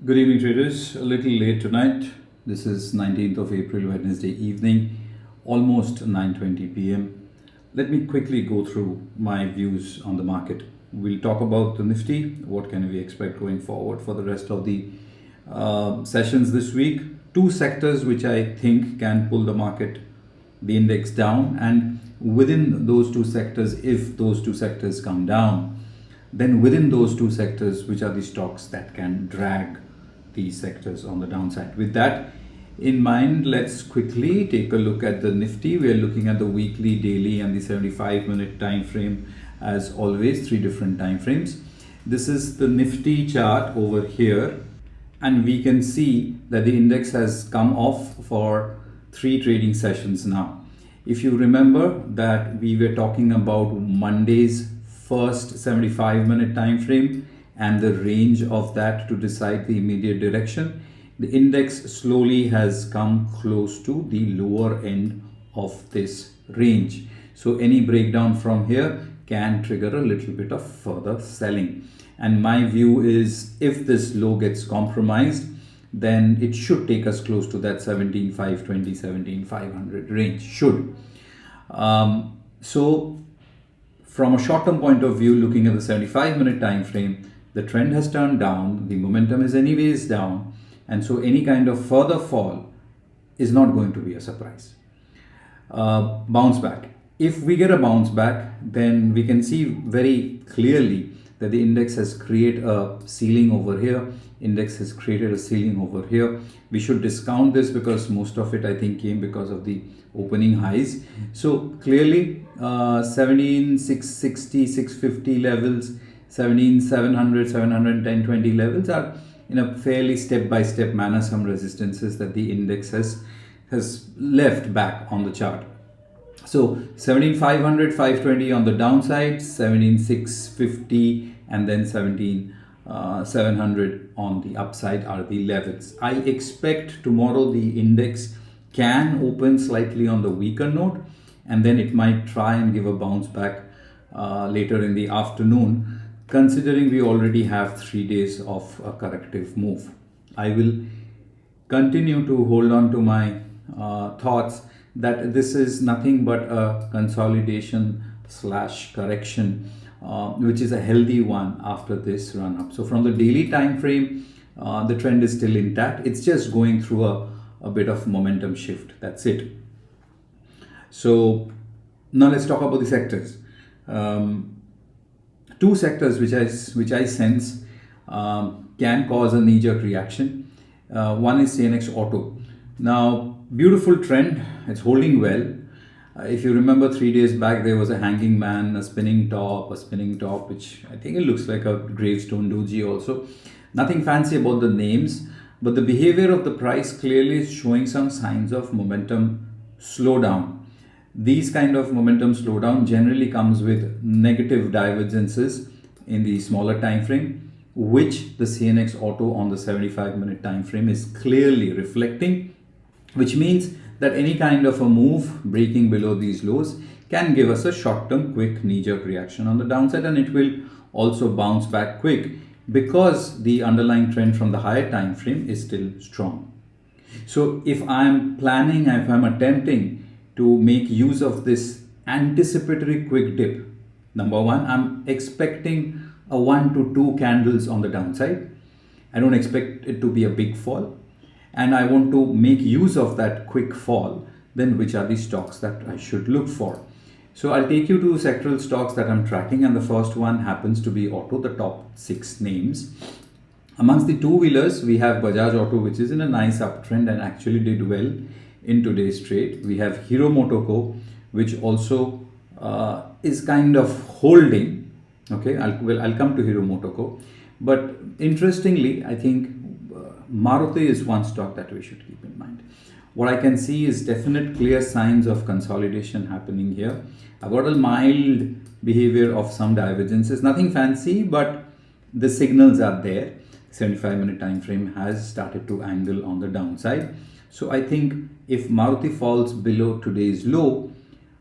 Good evening, traders. A little late tonight. This is 19th of April, Wednesday evening, almost 9:20 p.m. Let me quickly go through my views on the market. We'll talk about the Nifty. What can we expect going forward for the rest of the sessions this week? Two sectors which I think can pull the market, the index down, and within those two sectors, if those two sectors come down, then within those two sectors, which are the stocks that can drag these sectors on the downside. With that in mind, let's quickly take a look at the Nifty. We are looking at the weekly, daily, and the 75-minute time frame. As always, three different time frames. This is the Nifty chart over here, and we can see that the index has come off for three trading sessions now. If you remember that we were talking about Monday's first 75-minute time frame and the range of that to decide the immediate direction, the index slowly has come close to the lower end of this range. So any breakdown from here can trigger a little bit of further selling. And my view is, if this low gets compromised, then it should take us close to that 17,520, 17,500 range. Should. So from a short-term point of view, looking at the 75-minute time frame, the trend has turned down, the momentum is anyways down, and so any kind of further fall is not going to be a surprise. Bounce back. If we get a bounce back, then we can see very clearly that the index has created a ceiling over here. Index has created a ceiling over here. We should discount this because most of it, I think, came because of the opening highs. So clearly 17,660, 650 levels, 17,700, 710, 20 levels are in a fairly step-by-step manner some resistances that the index has left back on the chart. So 17,500, 520 on the downside, 17,650 and then 17,700 on the upside are the levels. I expect tomorrow the index can open slightly on the weaker note, and then it might try and give a bounce back later in the afternoon, considering we already have 3 days of a corrective move. I will continue to hold on to my thoughts that this is nothing but a consolidation slash correction, which is a healthy one after this run up. So from the daily time frame, the trend is still intact. It's just going through a bit of momentum shift. That's it. So now let's talk about the sectors. Two sectors which I sense can cause a knee-jerk reaction. One is CNX Auto. Now, beautiful trend. It's holding well. If you remember 3 days back, there was a hanging man, a spinning top, which I think it looks like a gravestone doji also. Nothing fancy about the names, but the behavior of the price clearly is showing some signs of momentum slowdown. These kind of momentum slowdown generally comes with negative divergences in the smaller time frame, which the CNX Auto on the 75-minute time frame is clearly reflecting, which means that any kind of a move breaking below these lows can give us a short-term quick knee-jerk reaction on the downside, and it will also bounce back quick because the underlying trend from the higher time frame is still strong. So if I'm attempting to make use of this anticipatory quick dip, number one, I'm expecting a 1 to 2 candles on the downside. I don't expect it to be a big fall, and I want to make use of that quick fall. Then which are the stocks that I should look for? So I'll take you to sectoral stocks that I'm tracking, and the first one happens to be auto, the top 6 names. Amongst the two-wheelers, we have Bajaj Auto, which is in a nice uptrend and actually did well in today's trade. We have Hero MotoCo, which also is kind of holding. Okay, I'll come to Hero MotoCo. But interestingly, I think Maruti is one stock that we should keep in mind. What I can see is definite clear signs of consolidation happening here. I've got a mild behavior of some divergences, nothing fancy, but the signals are there. 75-minute time frame has started to angle on the downside. So I think if Maruti falls below today's low,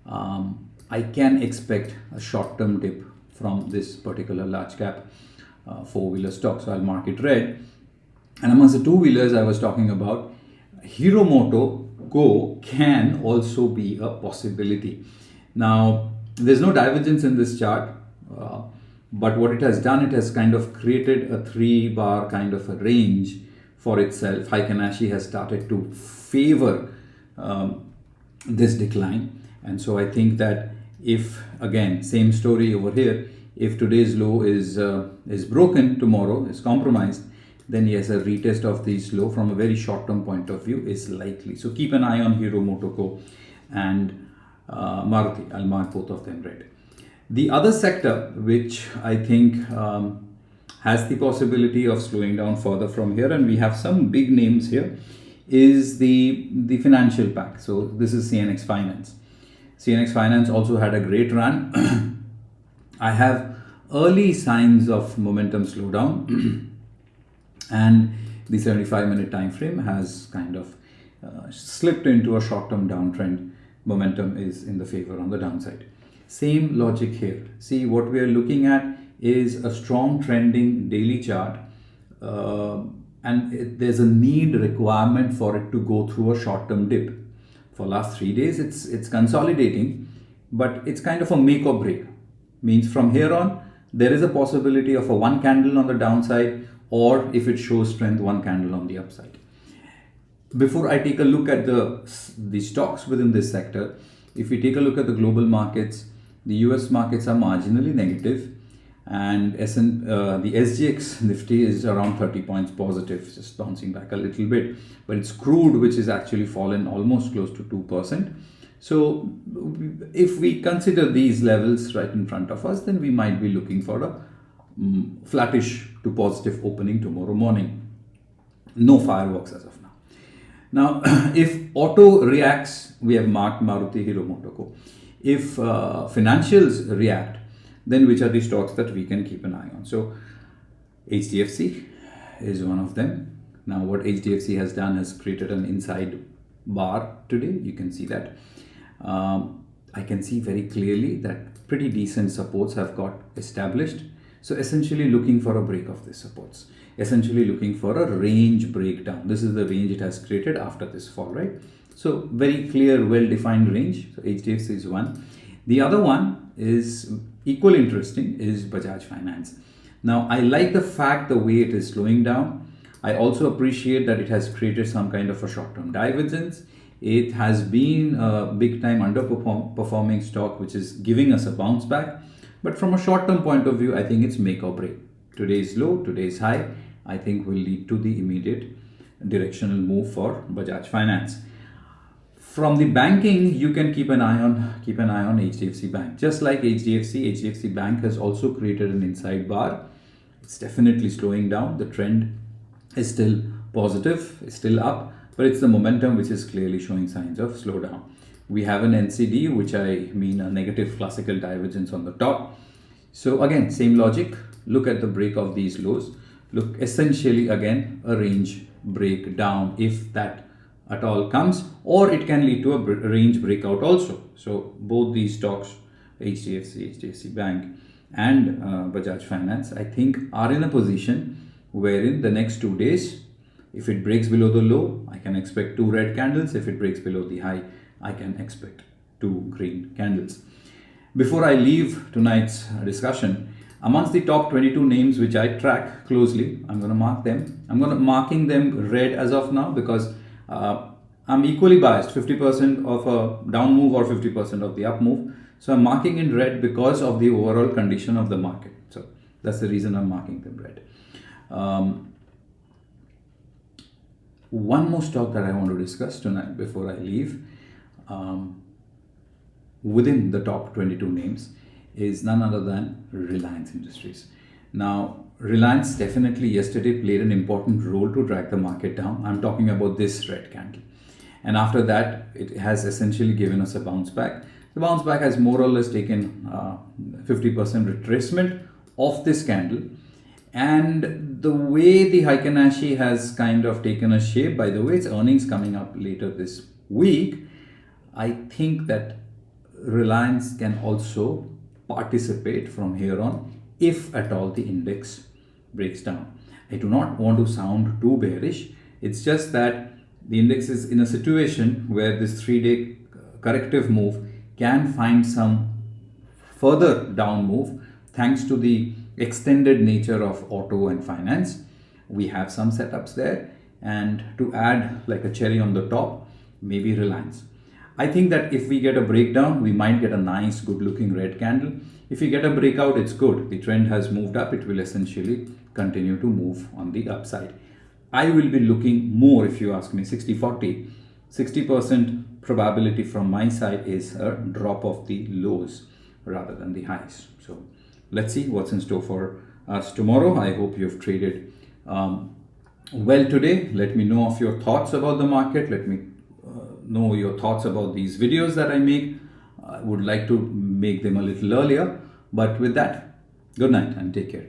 I can expect a short-term dip from this particular large cap four-wheeler stock. So I'll mark it red. And amongst the two-wheelers I was talking about, Hero Moto Go can also be a possibility. Now, there's no divergence in this chart, but what it has done, it has kind of created a 3-bar kind of a range for itself. Heiken-Ashi has started to favor this decline, and so I think that if, again, same story over here, if today's low is broken, tomorrow is compromised, then yes, a retest of this low from a very short-term point of view is likely. So keep an eye on Hero Motoko and Maruti. I'll mark both of them red. The other sector which I think has the possibility of slowing down further from here, and we have some big names here, is the financial pack. So this is CNX Finance. CNX Finance also had a great run. I have early signs of momentum slowdown. And the 75-minute time frame has kind of slipped into a short-term downtrend. Momentum is in the favor on the downside. Same logic here. See, what we are looking at is a strong trending daily chart, and there's a requirement for it to go through a short-term dip. For last 3 days, it's consolidating, but it's kind of a make or break. Means from here on, there is a possibility of a one candle on the downside, or if it shows strength, one candle on the upside. Before I take a look at the stocks within this sector, if we take a look at the global markets, the US markets are marginally negative, and the SGX Nifty is around 30 points positive, just bouncing back a little bit. But it's crude, which is actually fallen almost close to 2%. So if we consider these levels right in front of us, then we might be looking for a flattish to positive opening tomorrow morning. No fireworks as of now. Now, if auto reacts, we have marked Maruti, Hero Motoko. If financials react, then which are the stocks that we can keep an eye on? So HDFC is one of them. Now, what HDFC has done has created an inside bar today. You can see that. I can see very clearly that pretty decent supports have got established. So essentially looking for a break of the supports, essentially looking for a range breakdown. This is the range it has created after this fall, right? So very clear, well-defined range. So HDFC is one. The other one is equally interesting, is Bajaj Finance. Now, I like the fact the way it is slowing down. I also appreciate that it has created some kind of a short-term divergence. It has been a big-time underperforming stock, which is giving us a bounce back. But from a short-term point of view, I think it's make or break. Today's low, today's high, I think will lead to the immediate directional move for Bajaj Finance. From the banking, you can keep an eye on HDFC Bank. Just like HDFC Bank has also created an inside bar. It's definitely slowing down. The trend is still positive, it's still up, but it's the momentum which is clearly showing signs of slowdown. We have an NCD, which I mean a negative classical divergence on the top. So again, same logic. Look at the break of these lows. Look, essentially again, a range breakdown if that at all comes, or it can lead to a range breakout also. So both these stocks, HDFC Bank and Bajaj Finance, I think are in a position wherein the next 2 days, if it breaks below the low, I can expect 2 red candles. If it breaks below the high, I can expect 2 green candles. Before I leave tonight's discussion, amongst the top 22 names which I track closely, I'm going to mark them. I'm going to marking them red as of now because I'm equally biased, 50% of a down move or 50% of the up move. So I'm marking in red because of the overall condition of the market. So that's the reason I'm marking them red. One more stock that I want to discuss tonight before I leave, within the top 22 names, is none other than Reliance Industries. Now, Reliance definitely yesterday played an important role to drag the market down. I'm talking about this red candle. And after that, it has essentially given us a bounce back. The bounce back has more or less taken 50% retracement of this candle. And the way the Heiken-Ashi has kind of taken a shape, by the way, its earnings coming up later this week, I think that Reliance can also participate from here on if at all the index breaks down. I do not want to sound too bearish. It's just that the index is in a situation where this 3-day corrective move can find some further down move thanks to the extended nature of auto and finance. We have some setups there, and to add like a cherry on the top, maybe Reliance. I think that if we get a breakdown, we might get a nice good looking red candle. If we get a breakout, it's good. The trend has moved up. It will essentially continue to move on the upside. I will be looking more, if you ask me, 60-40. 60% probability from my side is a drop of the lows rather than the highs. So let's see what's in store for us tomorrow. I hope you've traded well today. Let me know of your thoughts about the market. Let me know your thoughts about these videos that I make. I would like to make them a little earlier, but with that, good night and take care.